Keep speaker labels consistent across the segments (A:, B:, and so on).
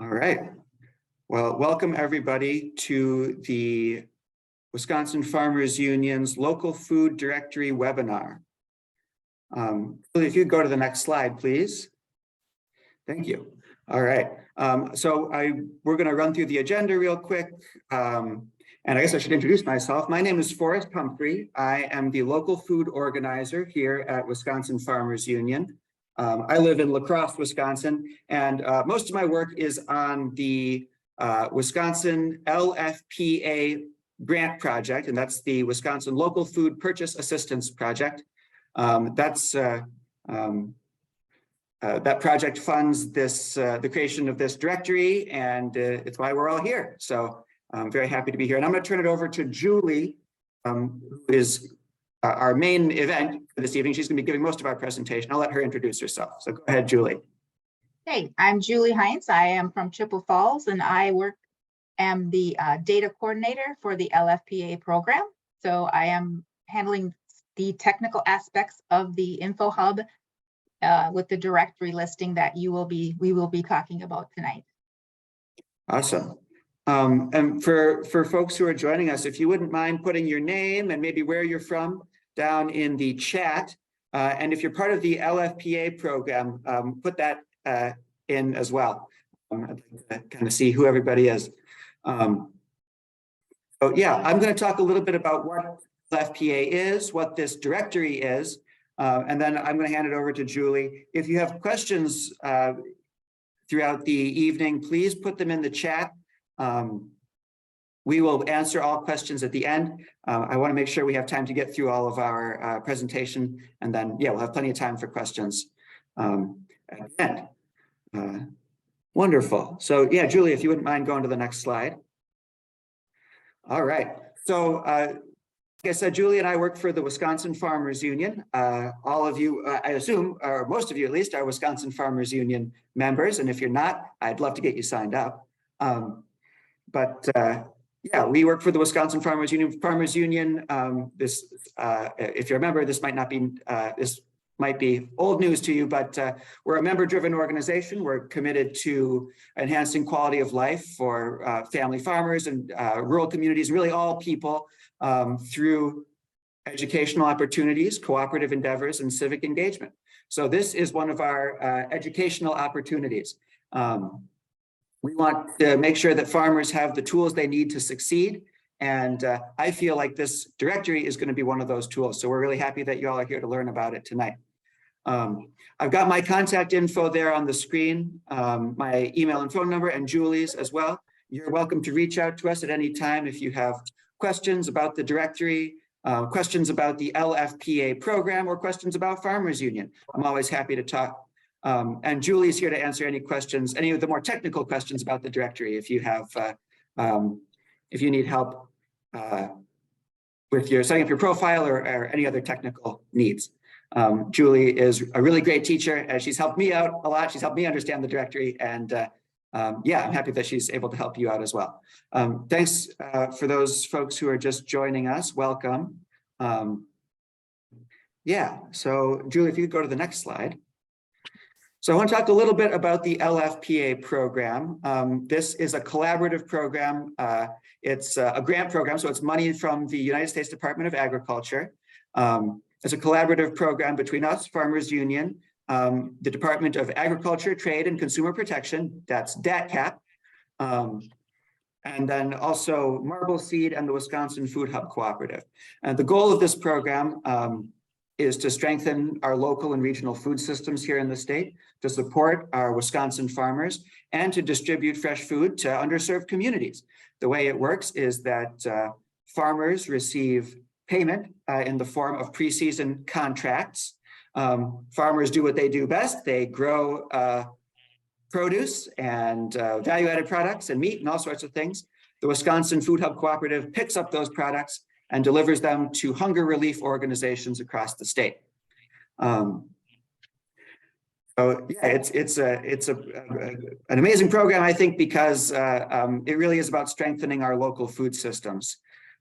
A: All right. Well, welcome everybody to the Wisconsin Farmers Union's Local Food Directory webinar. If you'd go to the next slide, please. Thank you. All right. We're going to run through the agenda real quick. And I guess I should introduce myself. My name is Forrest Humphrey. I am the local food organizer here at Wisconsin Farmers Union. I live in La Crosse, Wisconsin, and most of my work is on the Wisconsin LFPA grant project, and that's the Wisconsin Local Food Purchase Assistance Project. That project funds the creation of this directory, and it's why we're all here. So I'm very happy to be here. And I'm going to turn it over to Julie, who is our main event for this evening. She's going to be giving most of our presentation. I'll let her introduce herself. So go ahead, Julie.
B: Hey, I'm Julie Heinz. I am from Chippewa Falls, and I am the data coordinator for the LFPA program. So I am handling the technical aspects of the info hub with the directory listing that we will be talking about tonight.
A: Awesome. And for folks who are joining us, if you wouldn't mind putting your name and maybe where you're from down in the chat, and if you're part of the LFPA program, put that in as well. I'd like to kind of see who everybody is. I'm going to talk a little bit about what LFPA is, what this directory is, and then I'm going to hand it over to Julie. If you have questions throughout the evening, please put them in the chat. We will answer all questions at the end. I want to make sure we have time to get through all of our presentation, and then, we'll have plenty of time for questions at the end. Wonderful. So, Julie, if you wouldn't mind going to the next slide. All right. So, like I said, Julie and I work for the Wisconsin Farmers Union. All of you, I assume, or most of you at least, are Wisconsin Farmers Union members. And if you're not, I'd love to get you signed up. We work for the Wisconsin Farmers Union. If you remember, this might not be, this might be old news to you, but we're a member-driven organization. We're committed to enhancing quality of life for family farmers and rural communities, really all people, through educational opportunities, cooperative endeavors, and civic engagement. So this is one of our educational opportunities. We want to make sure that farmers have the tools they need to succeed. And I feel like this directory is going to be one of those tools. So we're really happy that you all are here to learn about it tonight. I've got my contact info there on the screen, my email and phone number, and Julie's as well. You're welcome to reach out to us at any time if you have questions about the directory, questions about the LFPA program, or questions about Farmers Union. I'm always happy to talk. And Julie's here to answer any questions, any of the more technical questions about the directory. If you have, if you need help with setting up your profile or any other technical needs. Julie is a really great teacher, and she's helped me out a lot. She's helped me understand the directory, and I'm happy that she's able to help you out as well. Thanks for those folks who are just joining us. Welcome. So Julie, if you could go to the next slide. So I want to talk a little bit about the LFPA program. This is a collaborative program. It's a grant program, so it's money from the United States Department of Agriculture. It's a collaborative program between us, Farmers Union, the Department of Agriculture, Trade, and Consumer Protection, that's DATCAP, and then also Marble Seed and the Wisconsin Food Hub Cooperative. And the goal of this program is to strengthen our local and regional food systems here in the state, to support our Wisconsin farmers, and to distribute fresh food to underserved communities. The way it works is that farmers receive payment in the form of pre-season contracts. Farmers do what they do best. They grow produce and value-added products and meat and all sorts of things. The Wisconsin Food Hub Cooperative picks up those products and delivers them to hunger relief organizations across the state. It's an amazing program, I think, because it really is about strengthening our local food systems.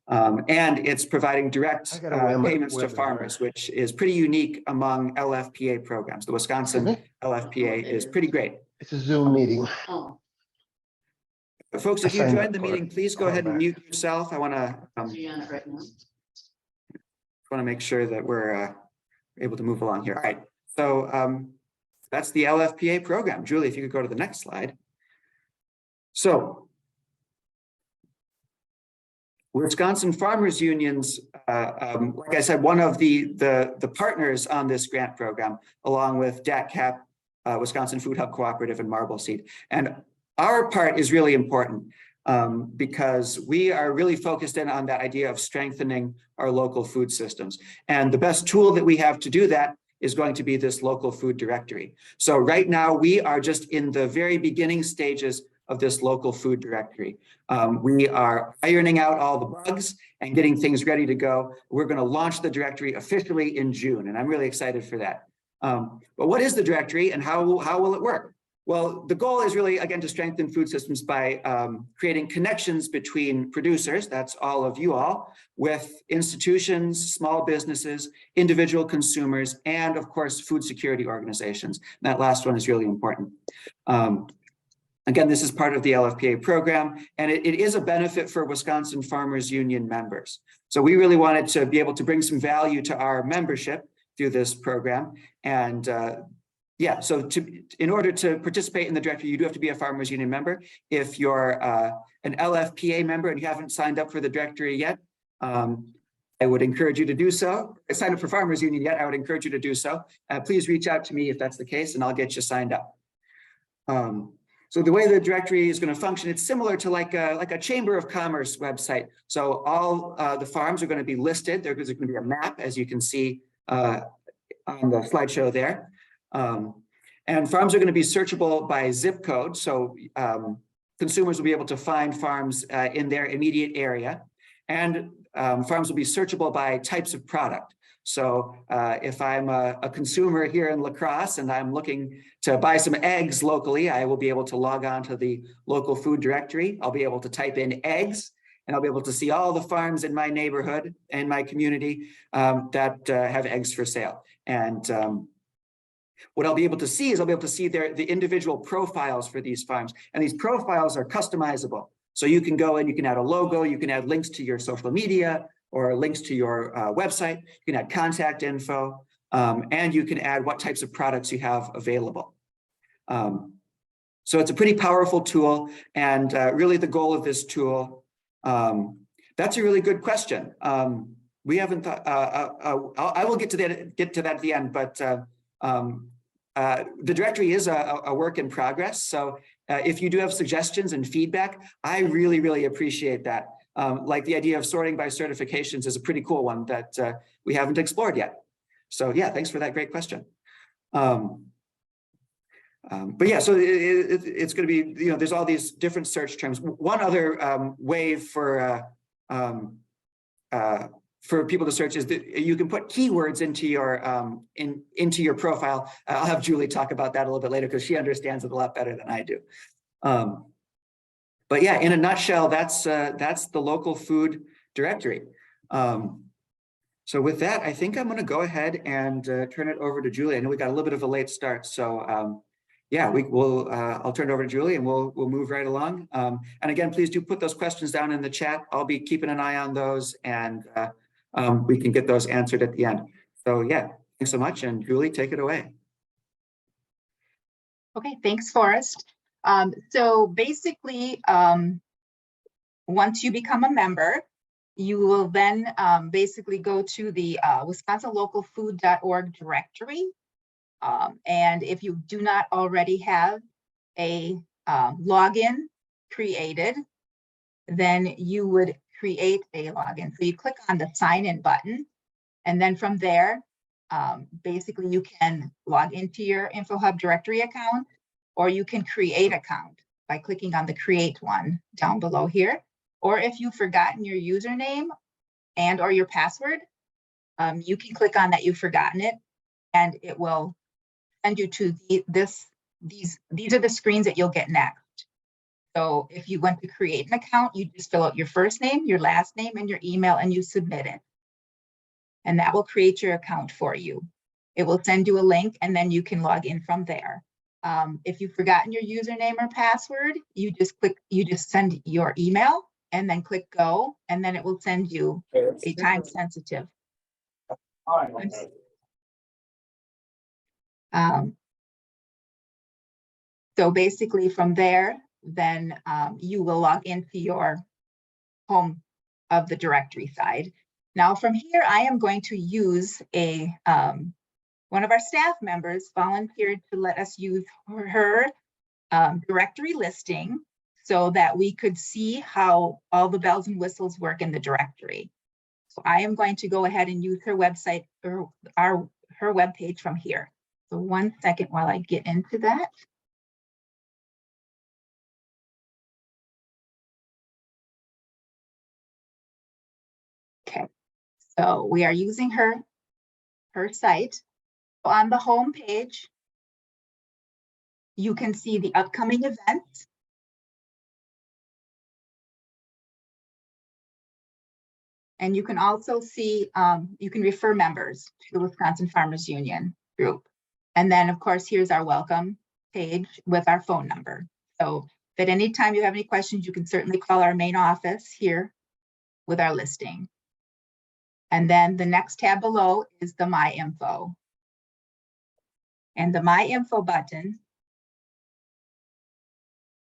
A: And it's providing direct payments to farmers, which is pretty unique among LFPA programs. The Wisconsin LFPA is pretty great.
C: It's a Zoom meeting.
A: Folks, if you
C: signed
A: joined
C: up
A: the
C: for
A: meeting,
C: it.
A: please go
C: I'll
A: ahead and
C: back.
A: mute yourself. I want
D: Are you on it right now?
A: to make sure that we're able to move along here. All right. So that's the LFPA program. Julie, if you could go to the next slide. So Wisconsin Farmers Unions, like I said, one of the partners on this grant program, along with DATCAP, Wisconsin Food Hub Cooperative, and Marbleseed. And our part is really important because we are really focused in on that idea of strengthening our local food systems. And the best tool that we have to do that is going to be this local food directory. So right now we are just in the very beginning stages of this local food directory. We are ironing out all the bugs and getting things ready to go. We're going to launch the directory officially in June, and I'm really excited for that. But what is the directory and how will it work? Well, the goal is really, again, to strengthen food systems by creating connections between producers, that's all of you all, with institutions, small businesses, individual consumers, and of course, food security organizations. And that last one is really important. Again, this is part of the LFPA program, and it is a benefit for Wisconsin Farmers Union members. So we really wanted to be able to bring some value to our membership through this program. And yeah, so in order to participate in the directory, you do have to be a Farmers Union member. If you're an LFPA member and you haven't signed up for the directory yet, I would encourage you to do so. Sign up for Farmers Union yet, I would encourage you to do so. Please reach out to me if that's the case, and I'll get you signed up. So the way the directory is going to function, it's similar to like a Chamber of Commerce website. So all the farms are going to be listed. There's going to be a map, as you can see on the slideshow there. And farms are going to be searchable by zip code. So consumers will be able to find farms in their immediate area. And farms will be searchable by types of product. So if I'm a consumer here in La Crosse and I'm looking to buy some eggs locally, I will be able to log on to the local food directory. I'll be able to type in eggs, and I'll be able to see all the farms in my neighborhood and my community that have eggs for sale. And what I'll be able to see is I'll be able to see the individual profiles for these farms. And these profiles are customizable. So you can go and you can add a logo, you can add links to your social media, or links to your website. You can add contact info, and you can add what types of products you have available. So it's a pretty powerful tool, and really the goal of this tool, that's a really good question. We haven't thought, I will get to that at the end, but the directory is a work in progress. So if you do have suggestions and feedback, I really, really appreciate that. Like the idea of sorting by certifications is a pretty cool one that we haven't explored yet. So yeah, thanks for that great question. But yeah, so it's going to be, there's all these different search terms. One other way for people to search is that you can put keywords into your profile. I'll have Julie talk about that a little bit later because she understands it a lot better than I do. But yeah, in a nutshell, that's the local food directory. So with that, I think I'm going to go ahead and turn it over to Julie. I know we got a little bit of a late start, so yeah, I'll turn it over to Julie and we'll move right along. And again, please do put those questions down in the chat. I'll be keeping an eye on those, and we can get those answered at the end. So yeah, thanks so much, and Julie, take it away.
B: Okay, thanks, Forrest. So basically, once you become a member, you will then basically go to the wisconsinlocalfood.org directory. And if you do not already have a login created, then you would create a login. So you click on the sign in button, and then from there, basically you can log into your InfoHub directory account, or you can create account by clicking on the create one down below here. Or if you've forgotten your username and or your password, you can click on that you've forgotten it, and it will send you to these are the screens that you'll get next. So if you want to create an account, you just fill out your first name, your last name, and your email, and you submit it. And that will create your account for you. It will send you a link, and then you can log in from there. If you've forgotten your username or password, you just send your email and then click go, and then it will send you a time sensitive. So basically from there, then you will log into your home of the directory side. Now from here, I am going to use one of our staff members volunteered to let us use her directory listing so that we could see how all the bells and whistles work in the directory. So I am going to go ahead and use her website or her webpage from here. So 1 second while I get into that. Okay, so we are using her site. On the home page, you can see the upcoming events. And you can also see, you can refer members to the Wisconsin Farmers Union group. And then of course, here's our welcome page with our phone number. So if at any time you have any questions, you can certainly call our main office here with our listing. And then the next tab below is the My Info. And the My Info button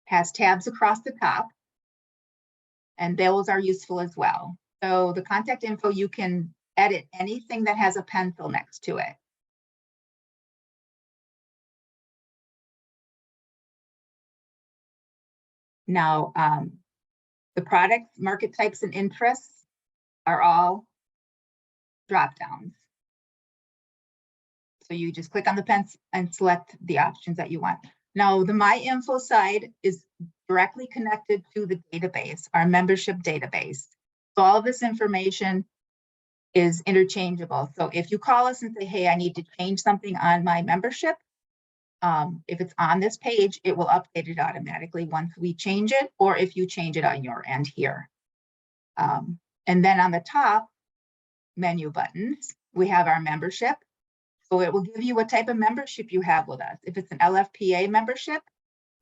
B: has tabs across the top, and those are useful as well. So the contact info, you can edit anything that has a pencil next to it. Now, the products, market types, and interests are all drop downs. So you just click on the pen and select the options that you want. Now, the My Info side is directly connected to the database, our membership database. So all of this information is interchangeable. So if you call us and say, hey, I need to change something on my membership, if it's on this page, it will update it automatically once we change it, or if you change it on your end here. And then on the top menu buttons, we have our membership. So it will give you what type of membership you have with us. If it's an LFPA membership,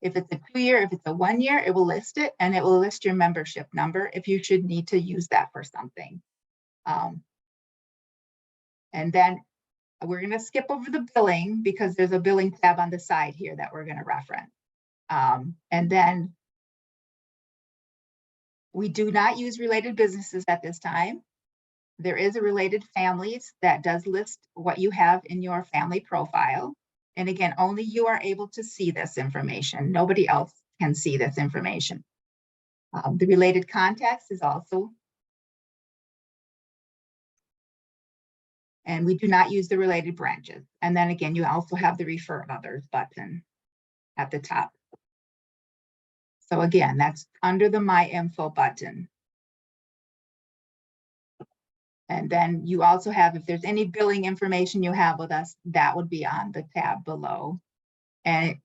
B: if it's a 2-year, if it's a 1-year, it will list it, and it will list your membership number if you should need to use that for something. And then we're going to skip over the billing because there's a billing tab on the side here that we're going to reference. And then we do not use related businesses at this time. There is a related families that does list what you have in your family profile. And again, only you are able to see this information. Nobody else can see this information. The related contacts is also, and we do not use the related branches. And then again, you also have the refer others button at the top. So again, that's under the My Info button. And then you also have, if there's any billing information you have with us, that would be on the tab below. And it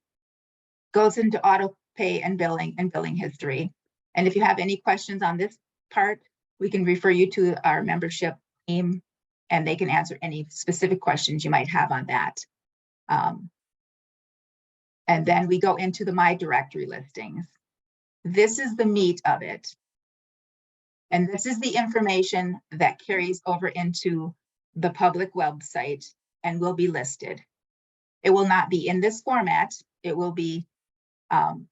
B: goes into auto pay and billing history. And if you have any questions on this part, we can refer you to our membership team and they can answer any specific questions you might have on that. And then we go into the My Directory listings. This is the meat of it. And this is the information that carries over into the public website and will be listed. It will not be in this format. It will be done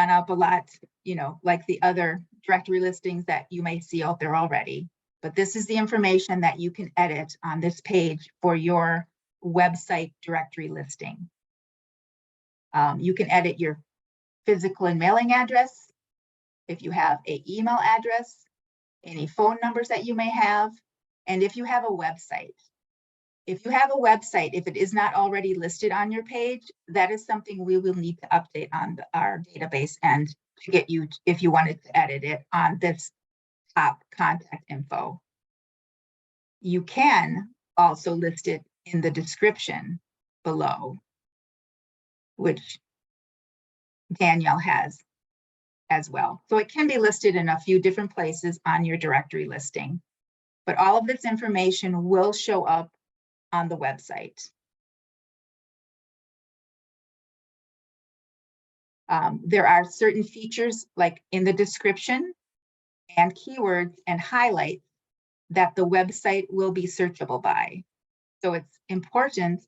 B: up a lot, you know, like the other directory listings that you may see out there already. But this is the information that you can edit on this page for your website directory listing. You can edit your physical and mailing address. If you have an email address, any phone numbers that you may have, and if you have a website. If you have a website, if it is not already listed on your page, that is something we will need to update on our database and to get you, if you wanted to edit it on this top contact info. You can also list it in the description below, which Danielle has as well. So it can be listed in a few different places on your directory listing, but all of this information will show up on the website. There are certain features like in the description and keywords and highlights that the website will be searchable by. So it's important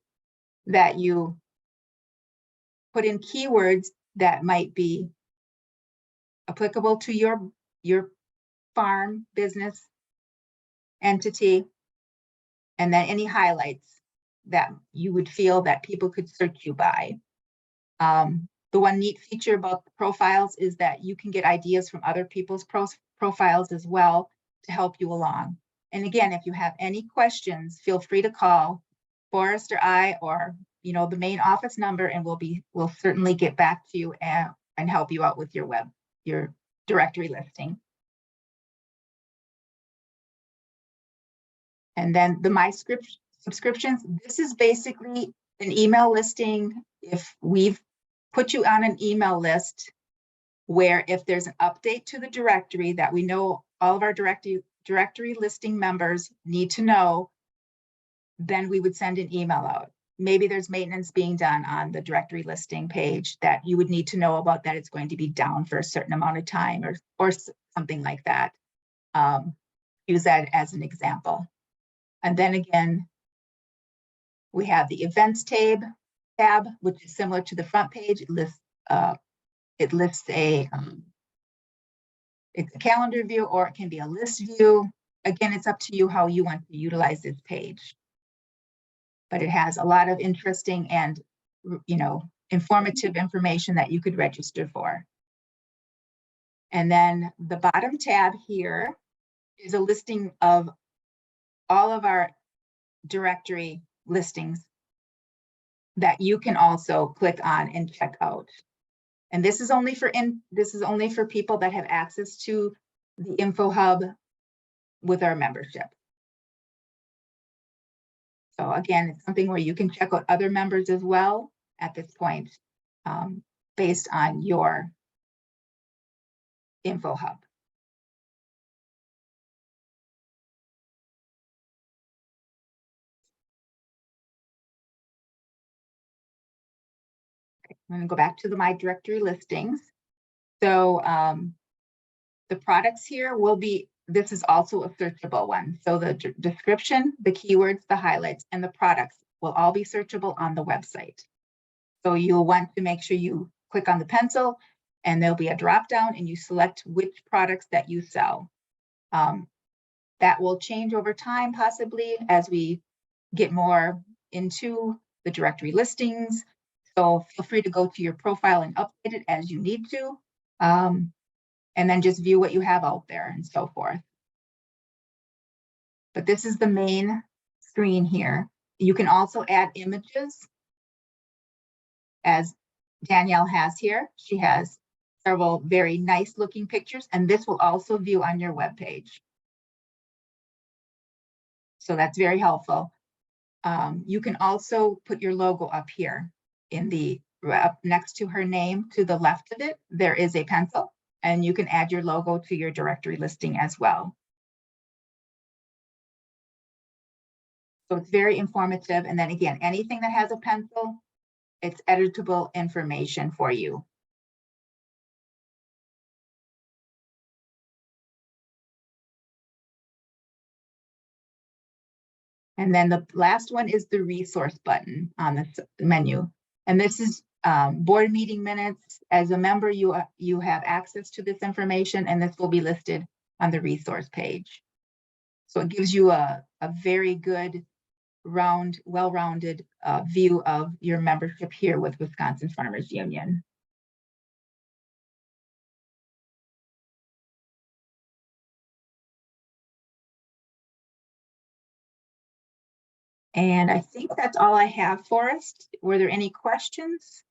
B: that you put in keywords that might be applicable to your farm, business, entity, and then any highlights that you would feel that people could search you by. The one neat feature about the profiles is that you can get ideas from other people's profiles as well to help you along. And again, if you have any questions, feel free to call Forrest or I, or the main office number, and we'll certainly get back to you and help you out with your directory listing. And then the My subscriptions, this is basically an email listing. If we've put you on an email list where if there's an update to the directory that we know all of our directory listing members need to know, then we would send an email out. Maybe there's maintenance being done on the directory listing page that you would need to know about, that it's going to be down for a certain amount of time or something like that. Use that as an example. And then again, we have the events tab, which is similar to the front page. It lists it's a calendar view, or it can be a list view. Again, it's up to you how you want to utilize this page. But it has a lot of interesting and informative information that you could register for. And then the bottom tab here is a listing of all of our directory listings that you can also click on and check out. And this is only for people that have access to the Info Hub with our membership. So again, it's something where you can check out other members as well at this point, based on your Info Hub. I'm going to go back to my directory listings. So the products here will be, this is also a searchable one. So the description, the keywords, the highlights, and the products will all be searchable on the website. So you'll want to make sure you click on the pencil, and there'll be a drop down, and you select which products that you sell. That will change over time, possibly, as we get more into the directory listings. So feel free to go to your profile and update it as you need to, and then just view what you have out there and so forth. But this is the main screen here. You can also add images, as Danielle has here. She has several very nice looking pictures, and this will also view on your webpage. So that's very helpful. You can also put your logo up here in the up next to her name. To the left of it, there is a pencil, and you can add your logo to your directory listing as well. So it's very informative. And then again, anything that has a pencil, it's editable information for you. And then the last one is the resource button on the menu. And this is board meeting minutes. As a member, you have access to this information, and this will be listed on the resource page. So it gives you a very good, well-rounded view of your membership here with Wisconsin Farmers Union. And I think that's all I have for us. Were there any questions?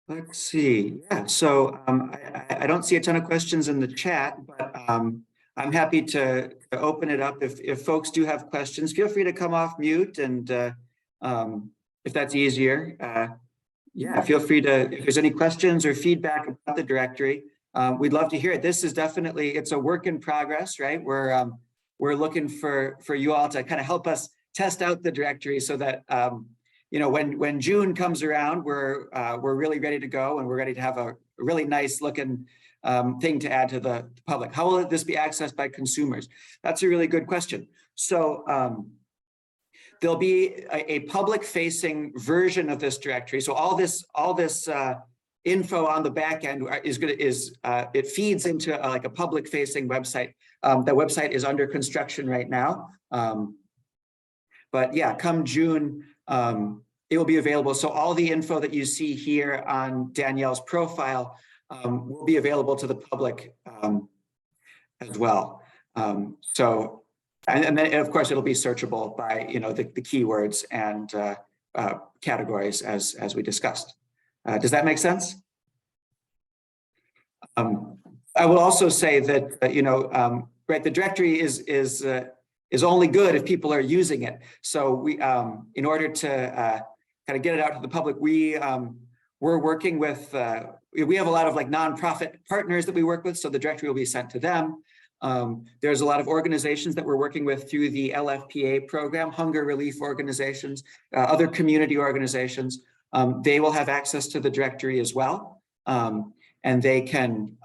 A: Let's see. Yeah, so I don't see a ton of questions in the chat, but I'm happy to open it up. If folks do have questions, feel free to come off mute, and if that's easier, yeah, feel free to, if there's any questions or feedback about the directory, we'd love to hear it. This is definitely, it's a work in progress, right? We're looking for you all to kind of help us test out the directory so that when June comes around, we're really ready to go, and we're ready to have a really nice looking thing to add to the public. How will this be accessed by consumers? That's a really good question. So there'll be a public facing version of this directory. So all this info on the back end it feeds into like a public facing website. That website is under construction right now. But yeah, come June, it will be available. So all the info that you see here on Danielle's profile will be available to the public as well. And then of course it'll be searchable by the keywords and categories as we discussed. Does that make sense? I will also say that right, the directory is only good if people are using it. So we, in order to kind of get it out to the public, we're working with, we have a lot of like nonprofit partners that we work with, so the directory will be sent to them. There's a lot of organizations that we're working with through the LFPA program, hunger relief organizations, other community organizations. They will have access to the directory as well, and they can,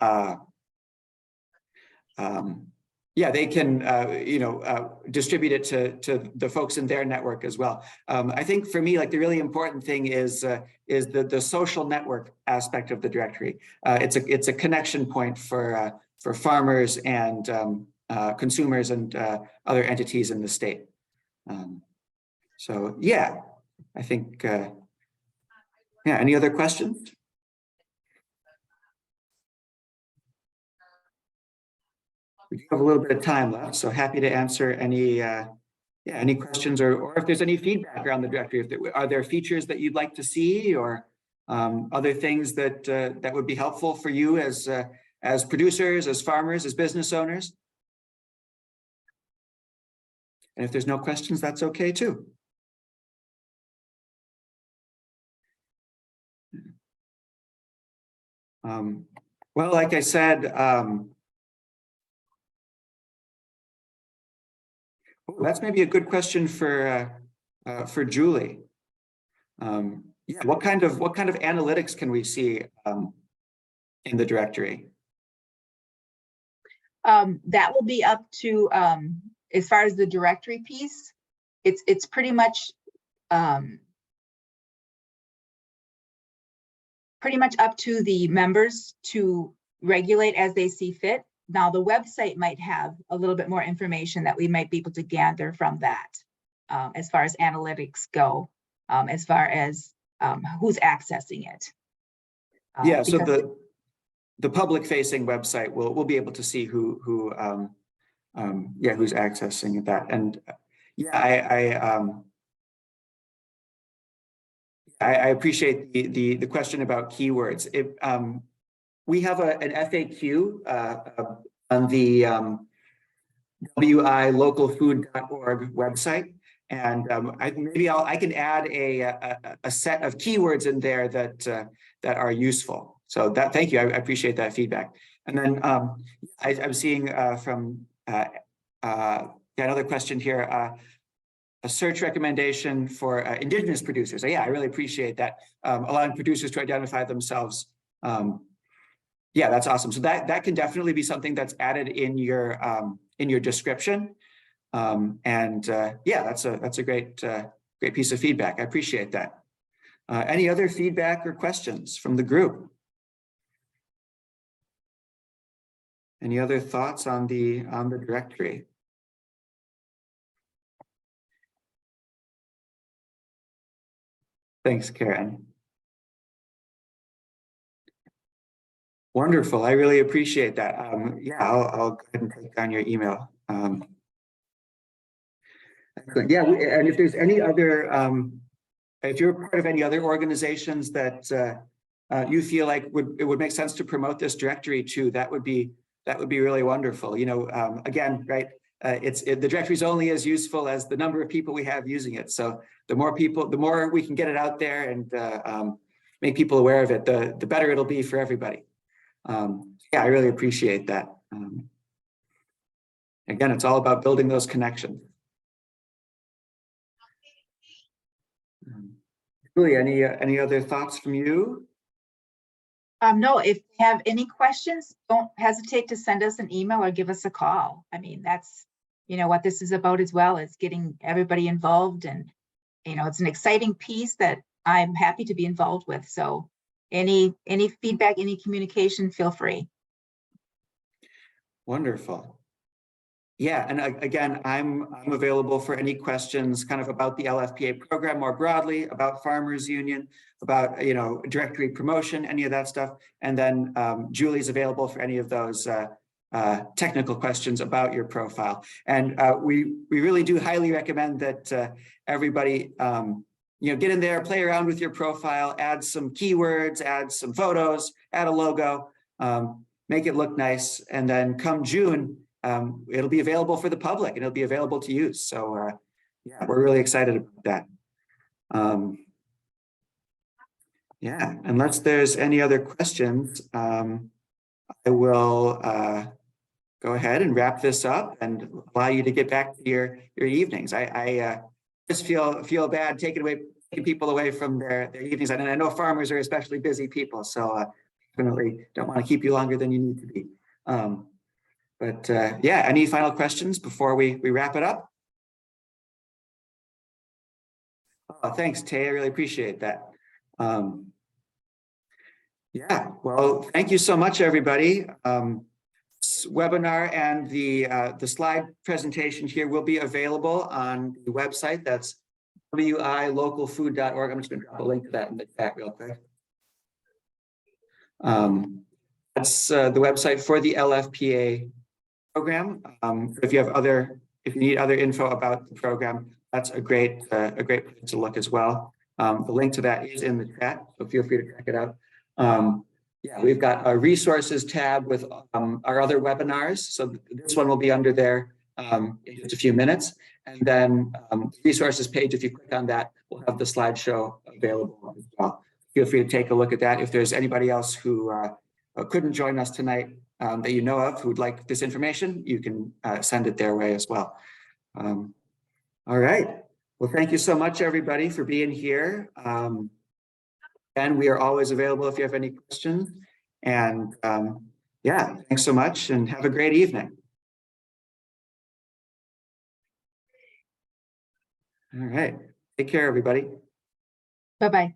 A: distribute it to the folks in their network as well. I think for me, like the really important thing is the social network aspect of the directory. It's a connection point for farmers and consumers and other entities in the state. So yeah, I think, yeah, any other questions? We do have a little bit of time left, so happy to answer any any questions or if there's any feedback around the directory. Are there features that you'd like to see or other things that that would be helpful for you as producers, as farmers, as business owners? And if there's no questions, that's okay too. Well, like I said, that's maybe a good question for Julie. Yeah, what kind of analytics can we see in the directory?
B: That will be up to, as far as the directory piece, it's pretty much up to the members to regulate as they see fit. Now, the website might have a little bit more information that we might be able to gather from that, as far as analytics go, as far as who's accessing it.
A: Yeah, so the public-facing website will be able to see who's accessing that, and yeah, I appreciate the question about keywords. We have an FAQ on the WILocalfood.org website, and I can add a set of keywords in there that are useful. So thank you. I appreciate that feedback. And then I'm seeing from another question here. A search recommendation for Indigenous producers. So yeah, I really appreciate that. Allowing producers to identify themselves. Yeah, that's awesome. So that can definitely be something that's added in your description. Yeah, that's a great piece of feedback. I appreciate that. Any other feedback or questions from the group? Any other thoughts on the directory? Thanks, Karen. Wonderful. I really appreciate that. Yeah, I'll go ahead and take down your email. Excellent. Yeah, and if there's any other, if you're part of any other organizations that you feel like it would make sense to promote this directory to, that would be really wonderful. Again, right? The directory is only as useful as the number of people we have using it. So the more people, the more we can get it out there and make people aware of it, the better it'll be for everybody. Yeah, I really appreciate that. Again, it's all about building those connections. Julie, any other thoughts from you?
B: No, if you have any questions, don't hesitate to send us an email or give us a call. I mean, that's, what this is about as well, is getting everybody involved, and, it's an exciting piece that I'm happy to be involved with. So any feedback, any communication, feel free.
A: Wonderful. Yeah, and again, I'm available for any questions kind of about the LFPA program more broadly, about Farmers Union, about directory promotion, any of that stuff. And then Julie's available for any of those technical questions about your profile. And we really do highly recommend that everybody get in there, play around with your profile, add some keywords, add some photos, add a logo, make it look nice, and then come June. It'll be available for the public and it'll be available to use. So yeah, we're really excited about that. Yeah, unless there's any other questions, I will go ahead and wrap this up and allow you to get back to your evenings. I just feel bad taking people away from their evenings. And I know farmers are especially busy people, so definitely don't want to keep you longer than you need to be. But yeah, any final questions before we wrap it up? Oh, thanks, Tay. I really appreciate that. Yeah, well, thank you so much, everybody. This webinar and the slide presentation here will be available on the website. That's wilocalfood.org. I'm just going to drop a link to that in the chat real quick. That's the website for the LFPA program. If you need other info about the program, that's a great place to look as well. The link to that is in the chat, so feel free to check it out. Yeah, we've got a resources tab with our other webinars. So this one will be under there in just a few minutes. And then resources page, if you click on that, we'll have the slideshow available as well. Feel free to take a look at that. If there's anybody else who couldn't join us tonight that you know of who would like this information, you can send it their way as well. All right. Well, thank you so much, everybody, for being here. And we are always available if you have any questions. And yeah, thanks so much and have a great evening. All right. Take care, everybody.
B: Bye-bye.